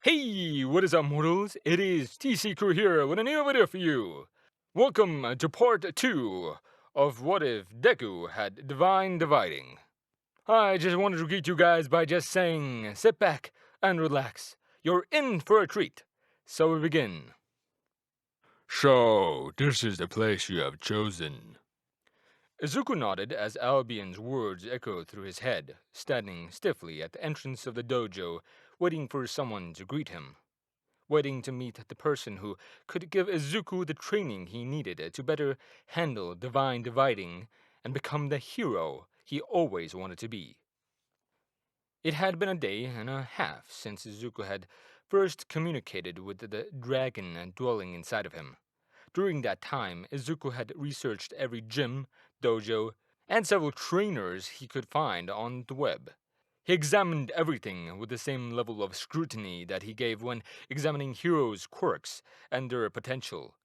Hey, what is up, mortals? It is TCCrew here with a new video for you. Welcome to part 2 of What If Deku Had Divine Dividing. I just wanted to greet you guys by just saying, sit back and relax. You're in for a treat. So we begin. So, this is the place you have chosen. Izuku nodded as Albion's words echoed through his head, standing stiffly at the entrance of the dojo, waiting for someone to greet him. Waiting to meet the person who could give Izuku the training he needed to better handle divine dividing and become the hero he always wanted to be. It had been a day and a half since Izuku had first communicated with the dragon dwelling inside of him. During that time, Izuku had researched every gym, dojo, and several trainers he could find on the web. He examined everything with the same level of scrutiny that he gave when examining heroes' quirks and their potential.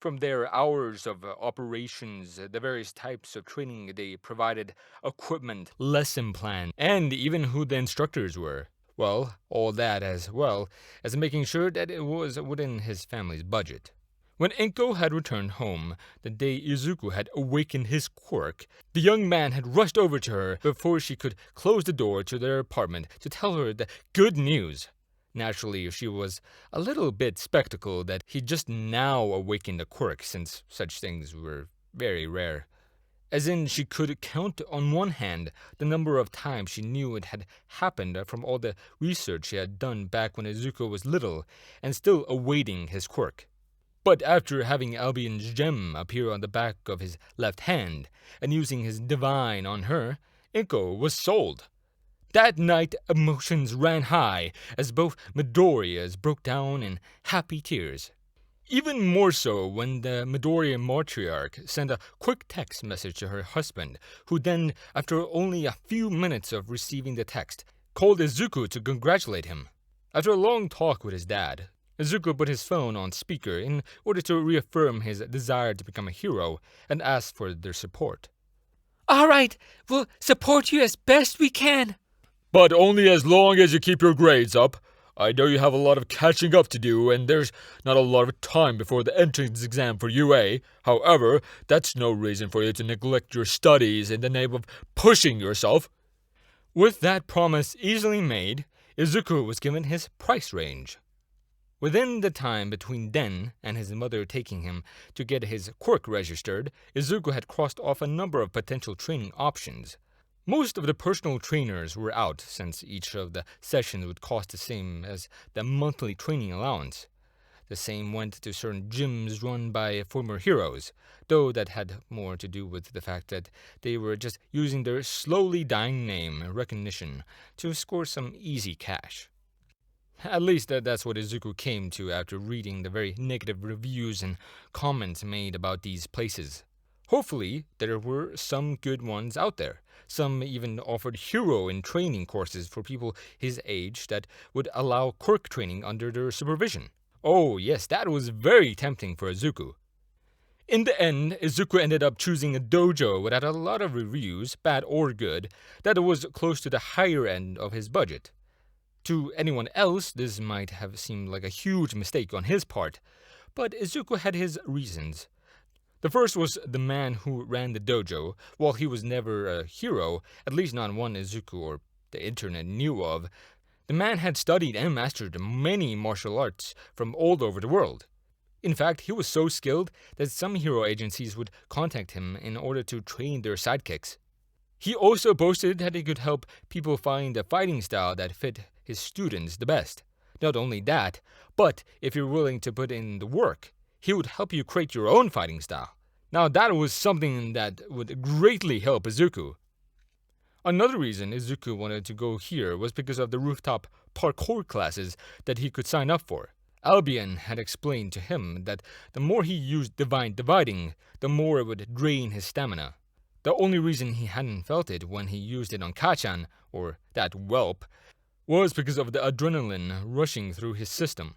From their hours of operations, the various types of training they provided, equipment, lesson plan, and even who the instructors were. Well, all that as well as making sure that it was within his family's budget. When Enko had returned home, the day Izuku had awakened his quirk, the young man had rushed over to her before she could close the door to their apartment to tell her the good news. Naturally, she was a little bit skeptical that he just now awakened a quirk, since such things were very rare. As in, she could count on one hand the number of times she knew it had happened from all the research she had done back when Izuku was little and still awaiting his quirk. But after having Albion's gem appear on the back of his left hand and using his divine on her, Inko was sold. That night, emotions ran high as both Midoriyas broke down in happy tears. Even more so when the Midoriya matriarch sent a quick text message to her husband, who then, after only a few minutes of receiving the text, called Izuku to congratulate him. After a long talk with his dad, Izuku put his phone on speaker in order to reaffirm his desire to become a hero and ask for their support. All right, we'll support you as best we can. But only as long as you keep your grades up. I know you have a lot of catching up to do, and there's not a lot of time before the entrance exam for UA. However, that's no reason for you to neglect your studies in the name of pushing yourself. With that promise easily made, Izuku was given his price range. Within the time between then and his mother taking him to get his quirk registered, Izuku had crossed off a number of potential training options. Most of the personal trainers were out, since each of the sessions would cost the same as the monthly training allowance. The same went to certain gyms run by former heroes, though that had more to do with the fact that they were just using their slowly dying name recognition to score some easy cash. At least that's what Izuku came to after reading the very negative reviews and comments made about these places. Hopefully, there were some good ones out there. Some even offered hero and training courses for people his age that would allow quirk training under their supervision. Oh yes, that was very tempting for Izuku. In the end, Izuku ended up choosing a dojo without a lot of reviews, bad or good, that was close to the higher end of his budget. To anyone else, this might have seemed like a huge mistake on his part, but Izuku had his reasons. The first was the man who ran the dojo. While he was never a hero, at least not one Izuku or the internet knew of, the man had studied and mastered many martial arts from all over the world. In fact, he was so skilled that some hero agencies would contact him in order to train their sidekicks. He also boasted that he could help people find a fighting style that fit his students the best. Not only that, but if you're willing to put in the work, he would help you create your own fighting style. Now that was something that would greatly help Izuku. Another reason Izuku wanted to go here was because of the rooftop parkour classes that he could sign up for. Albion had explained to him that the more he used divine dividing, the more it would drain his stamina. The only reason he hadn't felt it when he used it on Kachan, or that whelp, was because of the adrenaline rushing through his system.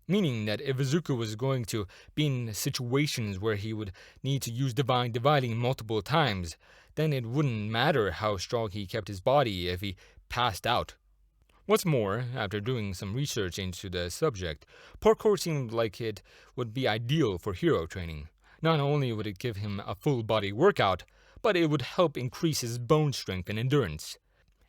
Meaning that if Izuku was going to be in situations where he would need to use divine dividing multiple times, then it wouldn't matter how strong he kept his body if he passed out. What's more, after doing some research into the subject, parkour seemed like it would be ideal for hero training. Not only would it give him a full body workout, but it would help increase his bone strength and endurance.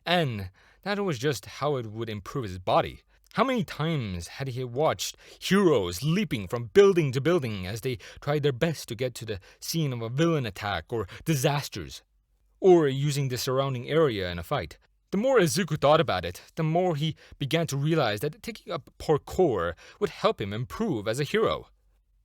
And that was just how it would improve his body. How many times had he watched heroes leaping from building to building as they tried their best to get to the scene of a villain attack or disasters, or using the surrounding area in a fight? The more Izuku thought about it, the more he began to realize that taking up parkour would help him improve as a hero.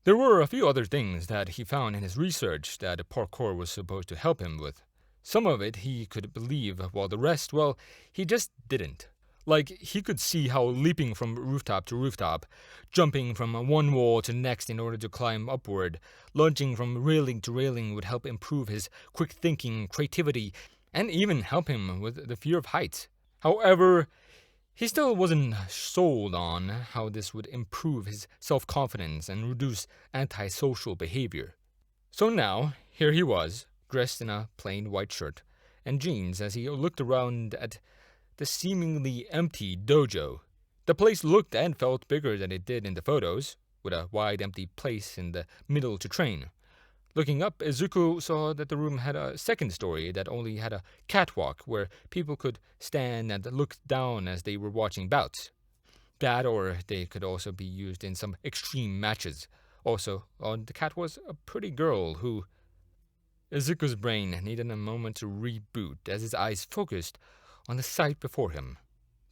There were a few other things that he found in his research that parkour was supposed to help him with. Some of it he could believe, while the rest, well, he just didn't. Like, he could see how leaping from rooftop to rooftop, jumping from one wall to the next in order to climb upward, lunging from railing to railing would help improve his quick thinking, creativity, and even help him with the fear of heights. However, he still wasn't sold on how this would improve his self-confidence and reduce antisocial behavior. So now, here he was, dressed in a plain white shirt and jeans as he looked around at the seemingly empty dojo. The place looked and felt bigger than it did in the photos, with a wide empty place in the middle to train. Looking up, Izuku saw that the room had a second story that only had a catwalk where people could stand and look down as they were watching bouts. That, or they could also be used in some extreme matches. Also, on the cat was a pretty girl who... Izuku's brain needed a moment to reboot as his eyes focused on the sight before him.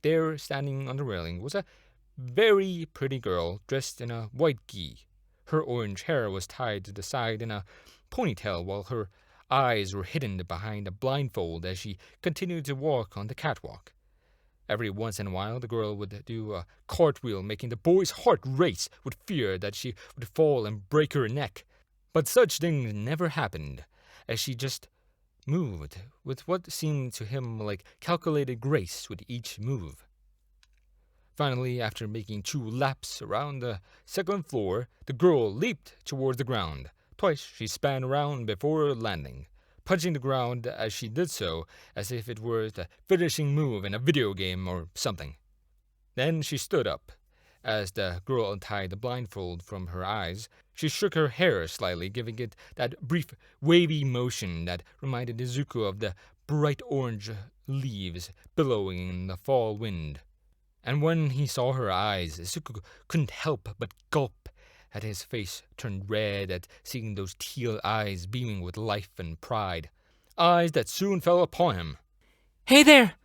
There, standing on the railing, was a very pretty girl dressed in a white gi. Her orange hair was tied to the side in a ponytail while her eyes were hidden behind a blindfold as she continued to walk on the catwalk. Every once in a while, the girl would do a cartwheel, making the boy's heart race with fear that she would fall and break her neck. But such things never happened, as she just moved with what seemed to him like calculated grace with each move. Finally, after making 2 laps around the second floor, the girl leaped towards the ground. Twice she span around before landing, punching the ground as she did so, as if it were the finishing move in a video game or something. Then she stood up. As the girl untied the blindfold from her eyes, she shook her hair slightly, giving it that brief, wavy motion that reminded Izuku of the bright orange leaves billowing in the fall wind. And when he saw her eyes, Izuku couldn't help but gulp as his face turned red at seeing those teal eyes beaming with life and pride. Eyes that soon fell upon him. Hey there!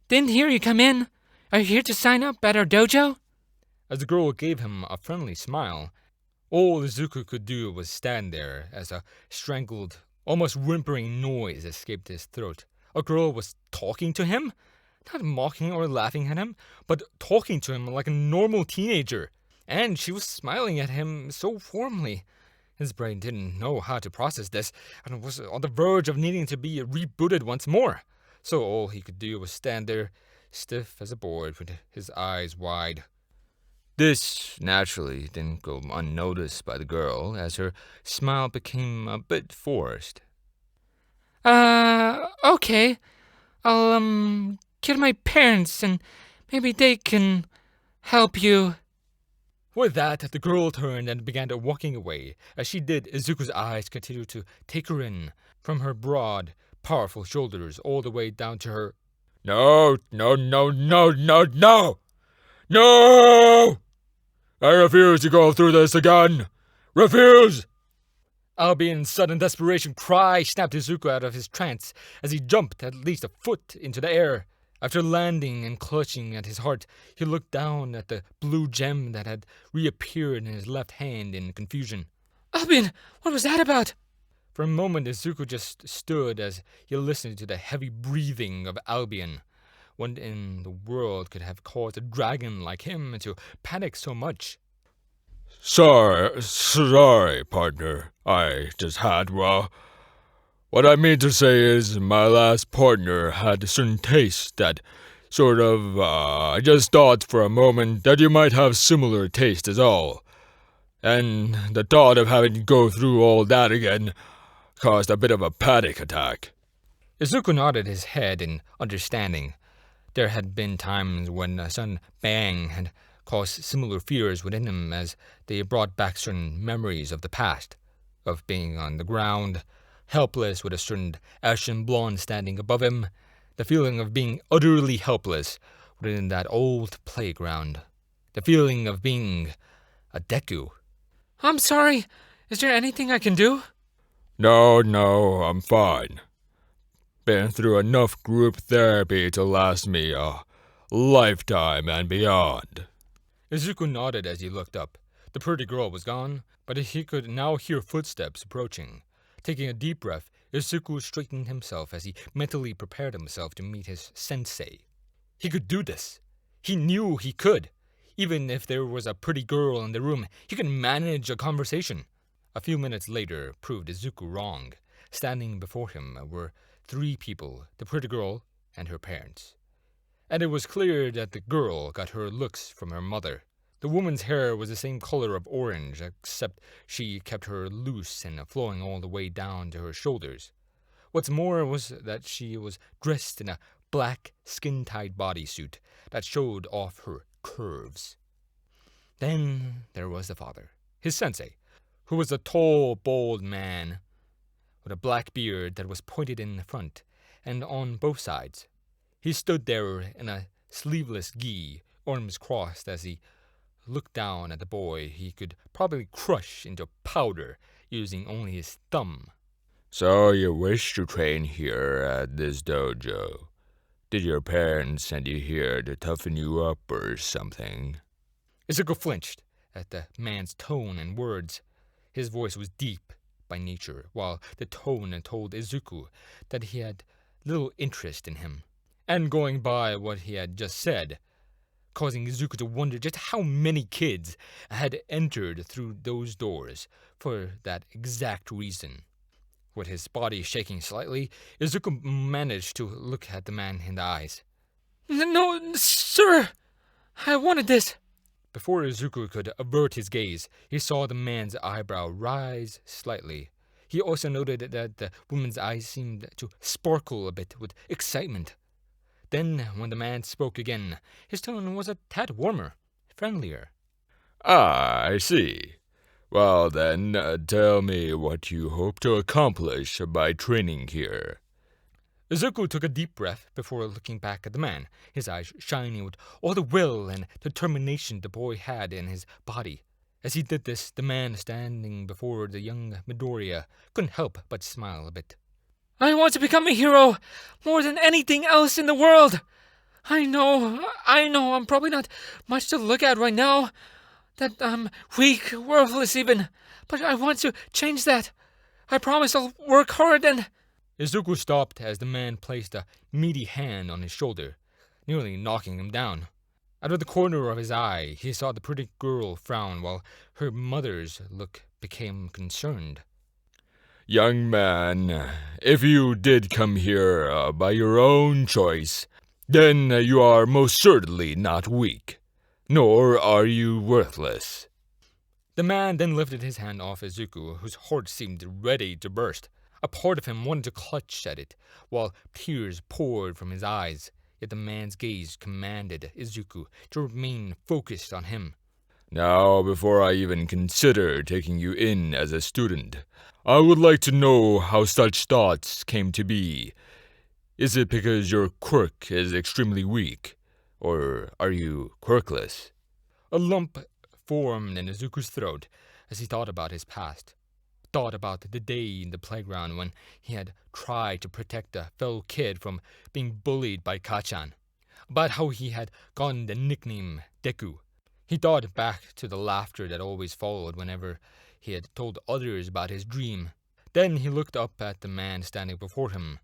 Didn't hear you come in. Are you here to sign up at our dojo? As the girl gave him a friendly smile, all Izuku could do was stand there as a strangled, almost whimpering noise escaped his throat. A girl was talking to him? Not mocking or laughing at him, but talking to him like a normal teenager. And she was smiling at him so warmly. His brain didn't know how to process this, and was on the verge of needing to be rebooted once more. So all he could do was stand there, stiff as a board, with his eyes wide. This, naturally, didn't go unnoticed by the girl, as her smile became a bit forced. Okay. I'll, get my parents, and maybe they can help you. With that, the girl turned and began walking away. As she did, Izuku's eyes continued to take her in, from her broad, powerful shoulders all the way down to her... No! No! I refuse to go through this again! Refuse! Albion's sudden desperation cry snapped Izuku out of his trance as he jumped at least a foot into the air. After landing and clutching at his heart, he looked down at the blue gem that had reappeared in his left hand in confusion. Albion, what was that about? For a moment, Izuku just stood as he listened to the heavy breathing of Albion. What in the world could have caused a dragon like him to panic so much? Sorry, partner. I just had, what I mean to say is my last partner had a certain taste that I just thought for a moment that you might have similar taste as all. And the thought of having to go through all that again caused a bit of a panic attack. Izuku nodded his head in understanding. There had been times when a sudden bang had caused similar fears within him, as they brought back certain memories of the past, of being on the ground, helpless with a certain ashen blonde standing above him, the feeling of being utterly helpless within that old playground, the feeling of being a Deku. I'm sorry. Is there anything I can do? No, I'm fine. Been through enough group therapy to last me a lifetime and beyond. Izuku nodded as he looked up. The pretty girl was gone, but he could now hear footsteps approaching. Taking a deep breath, Izuku straightened himself as he mentally prepared himself to meet his sensei. He could do this. He knew he could. Even if there was a pretty girl in the room, he could manage a conversation. A few minutes later proved Izuku wrong. Standing before him were 3 people, the pretty girl and her parents. And it was clear that the girl got her looks from her mother. The woman's hair was the same color of orange, except she kept her loose and flowing all the way down to her shoulders. What's more was that she was dressed in a black, skin-tight bodysuit that showed off her curves. Then there was the father, his sensei, who was a tall, bald man with a black beard that was pointed in the front and on both sides. He stood there in a sleeveless gi, arms crossed, as he looked down at the boy he could probably crush into powder using only his thumb. So you wish to train here at this dojo? Did your parents send you here to toughen you up or something? Izuku flinched at the man's tone and words. His voice was deep by nature, while the tone told Izuku that he had little interest in him. And going by what he had just said, causing Izuku to wonder just how many kids had entered through those doors for that exact reason. With his body shaking slightly, Izuku managed to look at the man in the eyes. No, sir. I wanted this. Before Izuku could avert his gaze, he saw the man's eyebrow rise slightly. He also noted that the woman's eyes seemed to sparkle a bit with excitement. Then, when the man spoke again, his tone was a tad warmer, friendlier. I see. Well then, tell me what you hope to accomplish by training here. Izuku took a deep breath before looking back at the man, his eyes shining with all the will and determination the boy had in his body. As he did this, the man standing before the young Midoriya couldn't help but smile a bit. I want to become a hero more than anything else in the world. I know I'm probably not much to look at right now, that I'm weak, worthless even, but I want to change that. I promise I'll work hard and... Izuku stopped as the man placed a meaty hand on his shoulder, nearly knocking him down. Out of the corner of his eye, he saw the pretty girl frown while her mother's look became concerned. Young man, if you did come here by your own choice, then you are most certainly not weak, nor are you worthless. The man then lifted his hand off Izuku, whose heart seemed ready to burst. A part of him wanted to clutch at it, while tears poured from his eyes. Yet the man's gaze commanded Izuku to remain focused on him. Now, before I even consider taking you in as a student, I would like to know how such thoughts came to be. Is it because your quirk is extremely weak, or are you quirkless? A lump formed in Izuku's throat as he thought about his past. Thought about the day in the playground when he had tried to protect a fellow kid from being bullied by Kachan. About how he had gotten the nickname Deku. He thought back to the laughter that always followed whenever he had told others about his dream. Then he looked up at the man standing before him,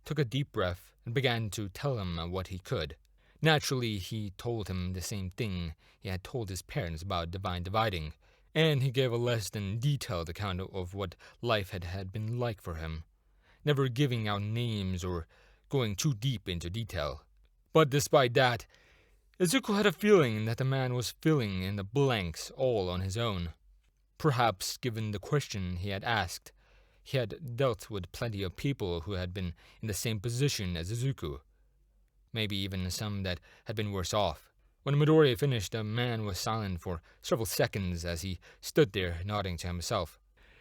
took a deep breath, and began to tell him what he could. Naturally, he told him the same thing he had told his parents about divine dividing, and he gave a less than detailed account of what life had been like for him, never giving out names or going too deep into detail. But despite that, Izuku had a feeling that the man was filling in the blanks all on his own. Perhaps, given the question he had asked, he had dealt with plenty of people who had been in the same position as Izuku. maybe even some that had been worse off. When Midoriya finished, the man was silent for several seconds as he stood there nodding to himself.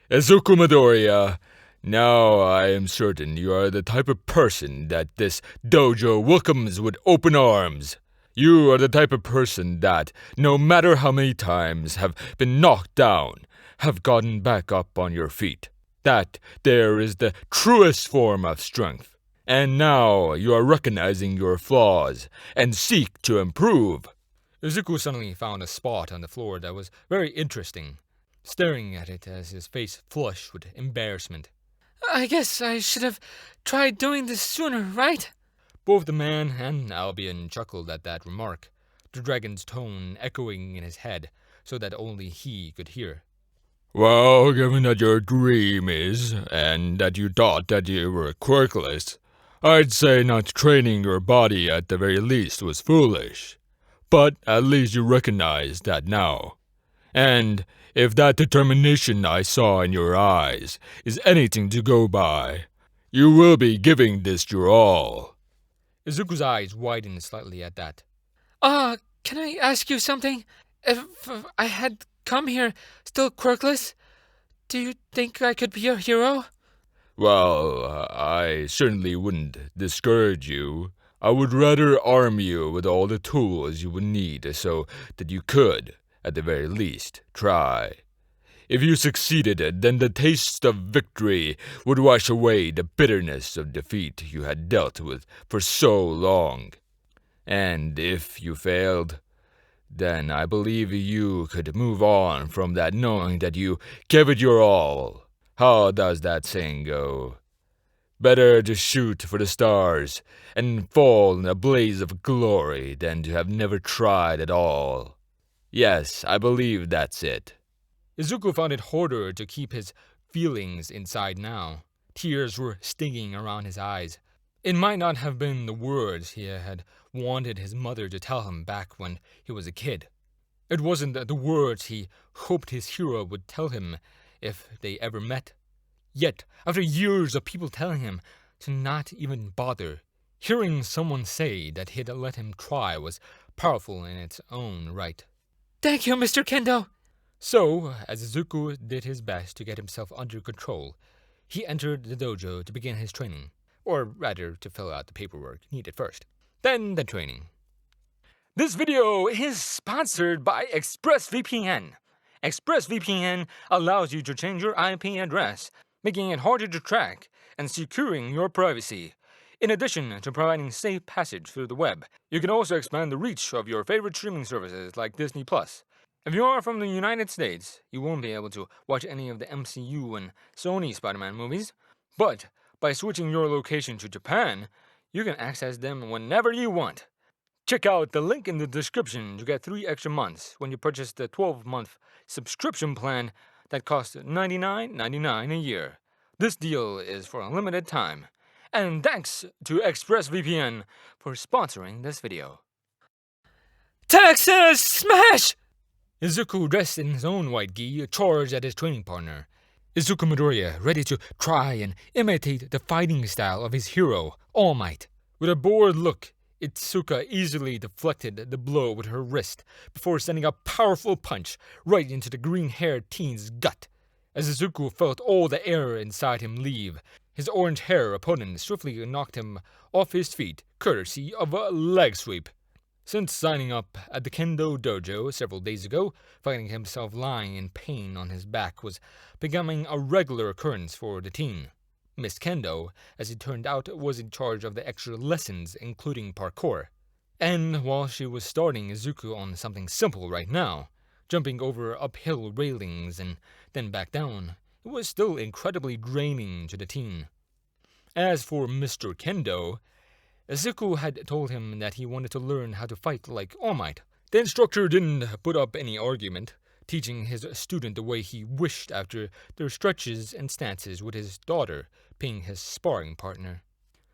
Izuku Midoriya, now I am certain you are the type of person that this dojo welcomes with open arms. You are the type of person that, no matter how many times have been knocked down, have gotten back up on your feet. That there is the truest form of strength. And now you are recognizing your flaws and seek to improve. Izuku suddenly found a spot on the floor that was very interesting, staring at it as his face flushed with embarrassment. I guess I should have tried doing this sooner, right? Both the man and Albion chuckled at that remark, the dragon's tone echoing in his head so that only he could hear. Well, given that your dream is, and that you thought that you were quirkless, I'd say not training your body at the very least was foolish. But at least you recognize that now. And if that determination I saw in your eyes is anything to go by, you will be giving this your all. Izuku's eyes widened slightly at that. Can I ask you something? If I had come here still quirkless, do you think I could be a hero? Well, I certainly wouldn't discourage you. I would rather arm you with all the tools you would need so that you could, at the very least, try. If you succeeded, then the taste of victory would wash away the bitterness of defeat you had dealt with for so long. And if you failed, then I believe you could move on from that knowing that you gave it your all. How does that saying go? Better to shoot for the stars and fall in a blaze of glory than to have never tried at all. Yes, I believe that's it. Izuku found it harder to keep his feelings inside now. Tears were stinging around his eyes. It might not have been the words he had wanted his mother to tell him back when he was a kid. It wasn't the words he hoped his hero would tell him if they ever met. Yet, after years of people telling him to not even bother, hearing someone say that he'd let him try was powerful in its own right. Thank you, Mr. Kendo. So, as Izuku did his best to get himself under control, he entered the dojo to begin his training, or rather to fill out the paperwork needed first, then the training. This video is sponsored by ExpressVPN. ExpressVPN allows you to change your IP address, making it harder to track and securing your privacy. In addition to providing safe passage through the web, you can also expand the reach of your favorite streaming services like Disney+. If you are from the United States, you won't be able to watch any of the MCU and Sony Spider-Man movies, but by switching your location to Japan, you can access them whenever you want. Check out the link in the description to get 3 extra months when you purchase the 12-month subscription plan that costs $99.99 a year. This deal is for a limited time. And thanks to ExpressVPN for sponsoring this video. Texas Smash! Izuku, dressed in his own white gi, charged at his training partner. Izuku Midoriya, ready to try and imitate the fighting style of his hero, All Might. With a bored look, Itsuka easily deflected the blow with her wrist before sending a powerful punch right into the green-haired teen's gut. As Izuku felt all the air inside him leave, his orange-haired opponent swiftly knocked him off his feet, courtesy of a leg sweep. Since signing up at the Kendo Dojo several days ago, finding himself lying in pain on his back was becoming a regular occurrence for the teen. Miss Kendo, as it turned out, was in charge of the extra lessons, including parkour. And while she was starting Izuku on something simple right now, jumping over uphill railings and then back down, it was still incredibly draining to the teen. As for Mr. Kendo, Izuku had told him that he wanted to learn how to fight like All Might. The instructor didn't put up any argument, teaching his student the way he wished after their stretches and stances with his daughter being his sparring partner.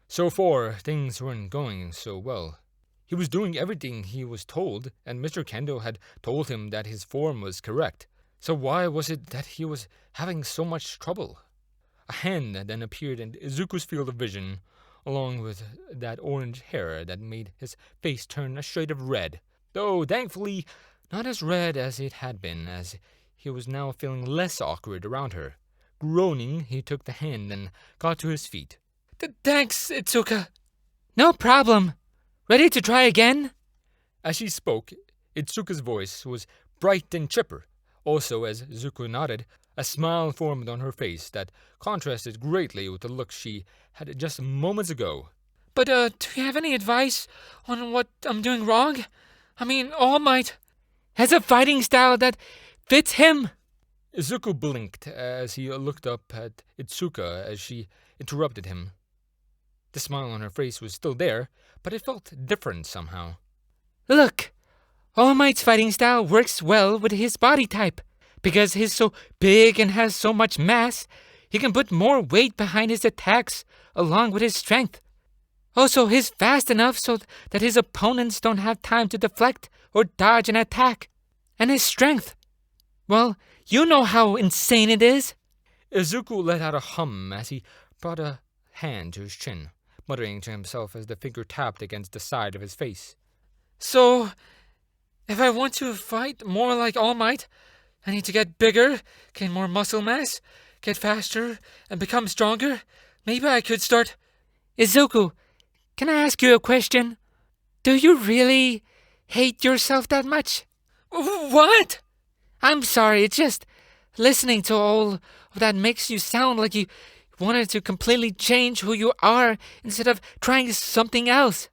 So far, things weren't going so well. He was doing everything he was told, and Mr. Kendo had told him that his form was correct. So why was it that he was having so much trouble? A hand then appeared in Izuku's field of vision, along with that orange hair that made his face turn a shade of red, though thankfully not as red as it had been, as he was now feeling less awkward around her. Groaning, he took the hand and got to his feet. Thanks, Itsuka. No problem. Ready to try again? As she spoke, Itsuka's voice was bright and chipper. Also, as Izuku nodded, a smile formed on her face that contrasted greatly with the look she had just moments ago. But, do you have any advice on what I'm doing wrong? I mean, All Might has a fighting style that fits him. Izuku blinked as he looked up at Itsuka as she interrupted him. The smile on her face was still there, but it felt different somehow. Look, All Might's fighting style works well with his body type. Because he's so big and has so much mass, he can put more weight behind his attacks along with his strength. Also, he's fast enough so that his opponents don't have time to deflect or dodge an attack. And his strength, well, you know how insane it is. Izuku let out a hum as he brought a hand to his chin, muttering to himself as the finger tapped against the side of his face. So, if I want to fight more like All Might, I need to get bigger, gain more muscle mass, get faster, and become stronger. Maybe I could start... Izuku, can I ask you a question? Do you really hate yourself that much? What? I'm sorry, it's just listening to all of that makes you sound like you wanted to completely change who you are instead of trying something else.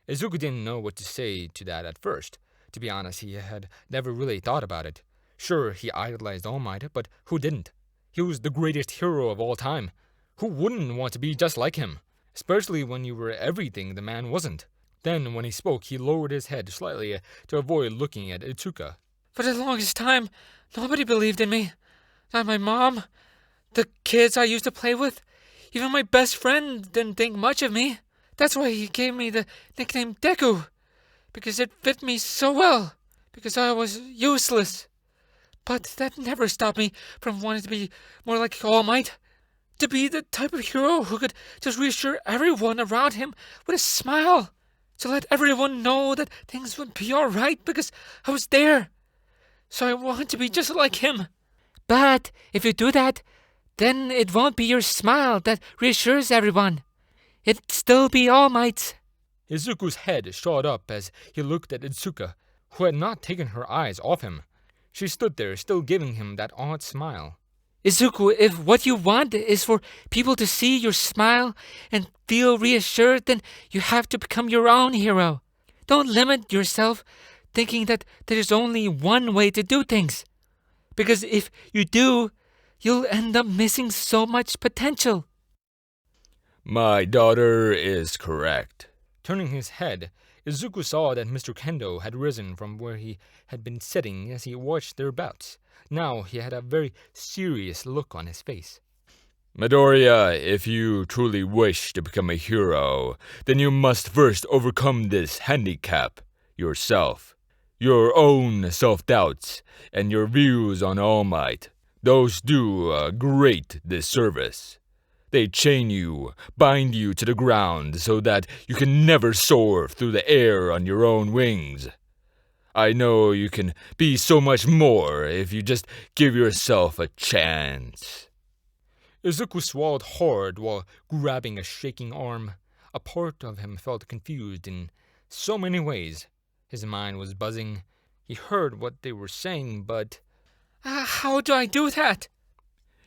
Izuku didn't know what to say to that at first. To be honest, he had never really thought about it. Sure, he idolized All Might, but who didn't? He was the greatest hero of all time. Who wouldn't want to be just like him? Especially when you were everything the man wasn't. Then, when he spoke, he lowered his head slightly to avoid looking at Itsuka. For the longest time, nobody believed in me. Not my mom, the kids I used to play with, even my best friend didn't think much of me. That's why he gave me the nickname Deku, because it fit me so well, because I was useless. But that never stopped me from wanting to be more like All Might. To be the type of hero who could just reassure everyone around him with a smile. To let everyone know that things would be alright because I was there. So I want to be just like him. But if you do that, then it won't be your smile that reassures everyone. It'd still be All Might's. Izuku's head shot up as he looked at Itsuka, who had not taken her eyes off him. She stood there, still giving him that odd smile. Izuku, if what you want is for people to see your smile and feel reassured, then you have to become your own hero. Don't limit yourself thinking that there's only one way to do things. Because if you do, you'll end up missing so much potential. My daughter is correct. Turning his head, Izuku saw that Mr. Kendo had risen from where he had been sitting as he watched their bouts. Now he had a very serious look on his face. Midoriya, if you truly wish to become a hero, then you must first overcome this handicap yourself. Your own self-doubts and your views on All Might. Those do a great disservice. They chain you, bind you to the ground so that you can never soar through the air on your own wings. I know you can be so much more if you just give yourself a chance. Izuku swallowed hard while grabbing a shaking arm. A part of him felt confused in so many ways. His mind was buzzing. He heard what they were saying, but... How do I do that?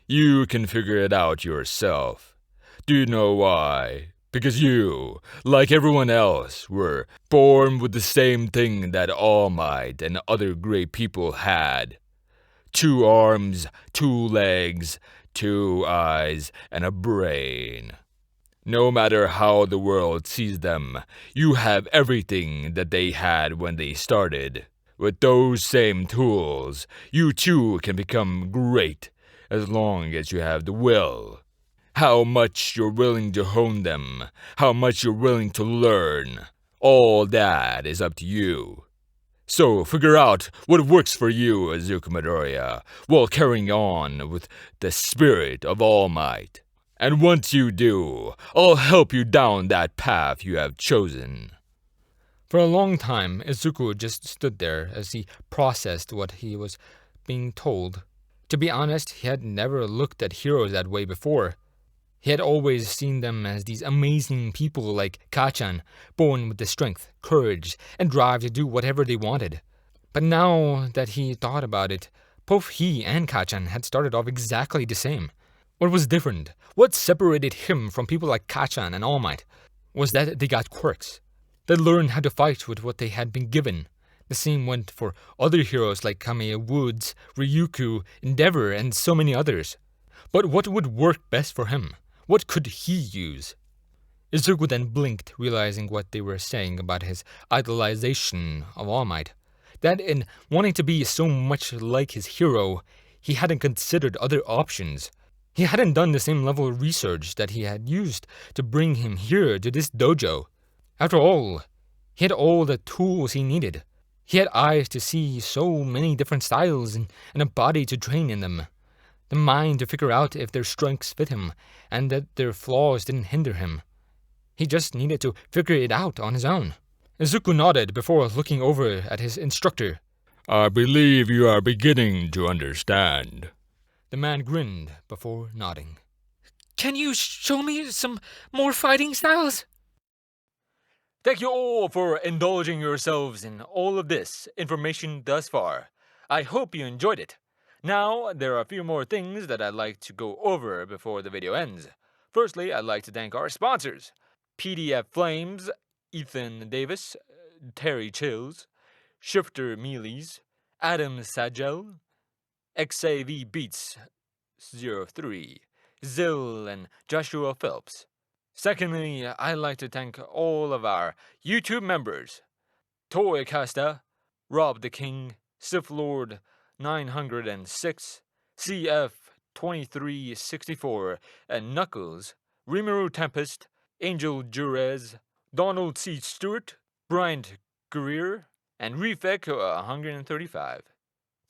You can figure it out yourself. Do you know why? Because you, like everyone else, were born with the same thing that All Might and other great people had. 2 arms, 2 legs, 2 eyes, and a brain. No matter how the world sees them, you have everything that they had when they started. With those same tools, you too can become great, as long as you have the will. How much you're willing to hone them, how much you're willing to learn, all that is up to you. So figure out what works for you, Izuku Midoriya, while carrying on with the spirit of All Might. And once you do, I'll help you down that path you have chosen. For a long time, Izuku just stood there as he processed what he was being told. To be honest, he had never looked at heroes that way before. He had always seen them as these amazing people like Kacchan, born with the strength, courage, and drive to do whatever they wanted. But now that he thought about it, both he and Kacchan had started off exactly the same. What was different, what separated him from people like Kacchan and All Might, was that they got quirks. They learned how to fight with what they had been given. The same went for other heroes like Kamei Woods, Ryuku, Endeavor, and so many others. But what would work best for him? What could he use? Izuku then blinked, realizing what they were saying about his idolization of All Might. That in wanting to be so much like his hero, he hadn't considered other options. He hadn't done the same level of research that he had used to bring him here to this dojo. After all, he had all the tools he needed. He had eyes to see so many different styles and a body to train in them. The mind to figure out if their strengths fit him and that their flaws didn't hinder him. He just needed to figure it out on his own. Izuku nodded before looking over at his instructor. I believe you are beginning to understand. The man grinned before nodding. Can you show me some more fighting styles? Thank you all for indulging yourselves in all of this information thus far. I hope you enjoyed it. Now, there are a few more things that I'd like to go over before the video ends. Firstly, I'd like to thank our sponsors. PDF Flames, Ethan Davis, Terry Chills, Shifter Mealies, Adam Sagel, XAV Beats 03, Zill, and Joshua Phelps. Secondly, I'd like to thank all of our YouTube members. Toy Casta, Rob the King, Sith Lord 906, CF 2364, and Knuckles, Rimuru Tempest, Angel Jurez, Donald C. Stewart, Bryant Greer, and Refek 135.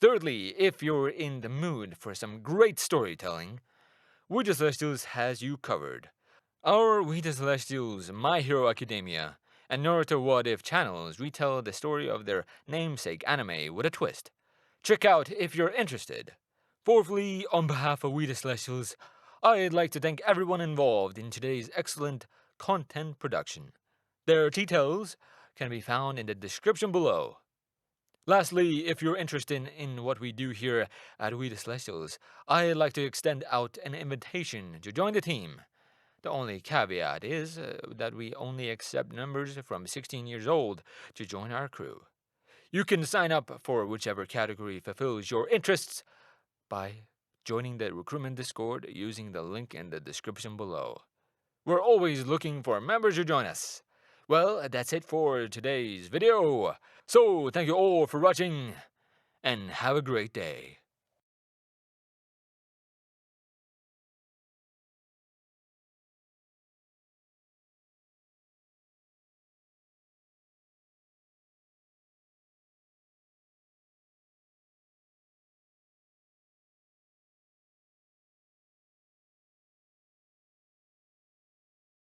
Thirdly, if you're in the mood for some great storytelling, We the Celestials has you covered. Our We the Celestials, My Hero Academia, and Naruto What If channels retell the story of their namesake anime with a twist. Check out if you're interested. Fourthly, on behalf of We the Celestials, I'd like to thank everyone involved in today's excellent content production. Their details can be found in the description below. Lastly, if you're interested in what we do here at We the Celestials, I'd like to extend out an invitation to join the team. The only caveat is that we only accept members from 16 years old to join our crew. You can sign up for whichever category fulfills your interests by joining the recruitment Discord using the link in the description below. We're always looking for members to join us. Well, that's it for today's video. So, thank you all for watching, and have a great day.